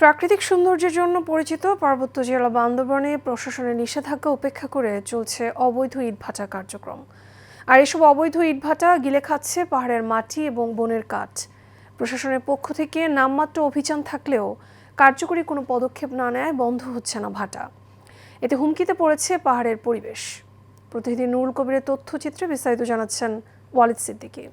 প্রাকৃতিক সৌন্দর্যের জন্য পরিচিত পার্বত্য জেলা বান্দরবানে প্রশাসনের নিষেধাজ্ঞা উপেক্ষা করে চলছে অবৈধ ইটভাটা কার্যক্রম। আর এসব অবৈধ ইটভাটা গিলে খাচ্ছে পাহাড়ের মাটি এবং বনের কাঠ। প্রশাসনের পক্ষ থেকে নামমাত্র অভিযান থাকলেও কার্যকরী কোনো পদক্ষেপ না নেয় বন্ধ হচ্ছে না ভাটা। এতে হুমকিতে পড়েছে পাহাড়ের পরিবেশ। প্রতিনিধি নুরুল কবিরের তথ্যচিত্রে বিস্তারিত জানাচ্ছেন ওয়ালিদ সিদ্দিকী।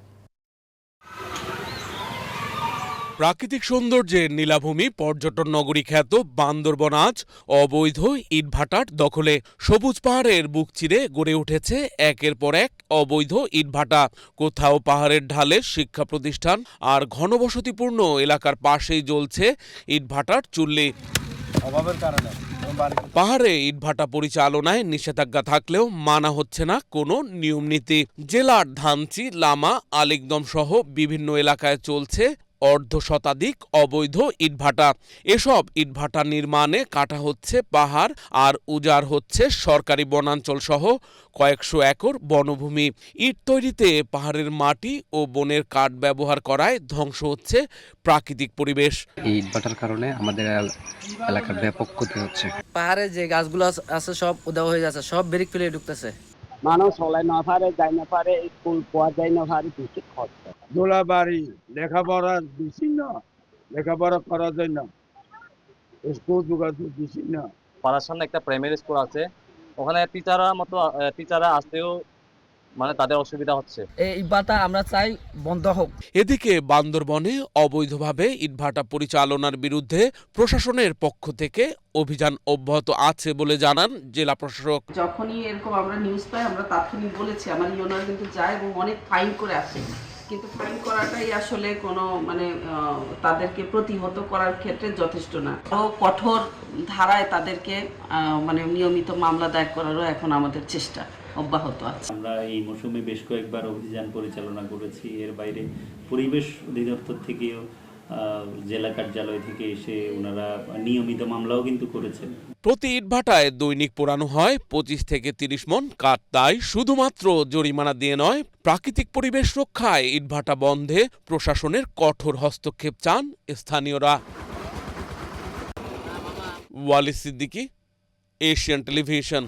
প্রাকৃতিক সৌন্দর্যের নীলাভূমি পর্যটন নগরী খ্যাত বান্দরবন আজ অবৈধ ইটভাটার দখলে। সবুজ পাহাড়ের বুক চিরে গড়ে উঠেছে একের পর এক অবৈধ ইটভাটা। কোথাও পাহাড়ের ঢালে শিক্ষা প্রতিষ্ঠান, আর ঘনবসতিপূর্ণ এলাকার পাশেই জ্বলছে ইটভাটার চুল্লি। অভাবের কারণে পাহাড়ে ইটভাটা পরিচালনায় নিষেধাজ্ঞা থাকলেও মানা হচ্ছে না কোনো নিয়মনীতি। জেলার ধানচি, লামা, আলিকদম সহ বিভিন্ন এলাকায় চলছে অর্ধশতাধিক অবৈধ ইটভাটা। এসব ইটভাটা নির্মাণে কাটা হচ্ছে পাহাড় আর উজাড় হচ্ছে সরকারি বনাঞ্চল সহ কয়েকশো একর বনভূমি। ইট তৈরিতে পাহাড়ের মাটি ও বনের কাঠ ব্যবহার করায় ধ্বংস হচ্ছে প্রাকৃতিক পরিবেশ। এই ইটভাটার কারণে আমাদের এলাকার ব্যাপক ক্ষতি হচ্ছে। পাহাড়ে যে গাছগুলো আছে সব উধাও হয়ে যাচ্ছে, সব বেরিক ফেলে ঢুকতেছে। মানুষ চলাই না পারে, যাই না পারে, স্কুল পাওয়া যায় না পারে, বেশি খরচ। দোলাবাড়ি লেখাপড়ার বিচ্ছিন্ন, লেখাপড়া করার জন্য স্কুল যোগাযোগ বিচ্ছিন্ন। পাড়ার সামনে একটা প্রাইমারি স্কুল আছে, ওখানে টিচাররা আসতেও মানে তাদের অসুবিধা হচ্ছে। এই ইটভাটা আমরা চাই বন্ধ হোক। এদিকে বান্দরবনে অবৈধভাবে ইটভাটা পরিচালনার বিরুদ্ধে প্রশাসনের পক্ষ থেকে অভিযান অব্যাহত আছে বলে জানান জেলা প্রশাসক। যখনই এরকম আমরা নিউজ পাই আমরা তাৎক্ষণিক বলেছি, আমার ইউনিয়ন কিন্তু যায় এবং অনেক ফাইন করে আসে, কিন্তু ফাইন করাটাই আসলে কোনো তাদেরকে প্রতিহত করার ক্ষেত্রে যথেষ্ট না। আরও কঠোর ধারায় তাদেরকে নিয়মিত মামলা দায়ের করারও এখন আমাদের চেষ্টা অব্যাহত আছে। আমরা এই মৌসুমে বেশ কয়েকবার অভিযান পরিচালনা করেছি। এর বাইরে পরিবেশ অধিদপ্তর থেকেও জেলা কার্যালয় থেকে এসে ওনারা নিয়মিত মামলাও কিন্তু করেছেন। প্রতি ইটভাটায় দৈনিক পোড়ানো হয় 25 থেকে 30 মন কাঠ। তাই শুধুমাত্র জরিমানা দিয়ে নয়, প্রাকৃতিক পরিবেশ রক্ষায় ইটভাটা বন্ধে প্রশাসনের কঠোর হস্তক্ষেপ চান স্থানীয়রা। Walid Siddiqui, Asian television.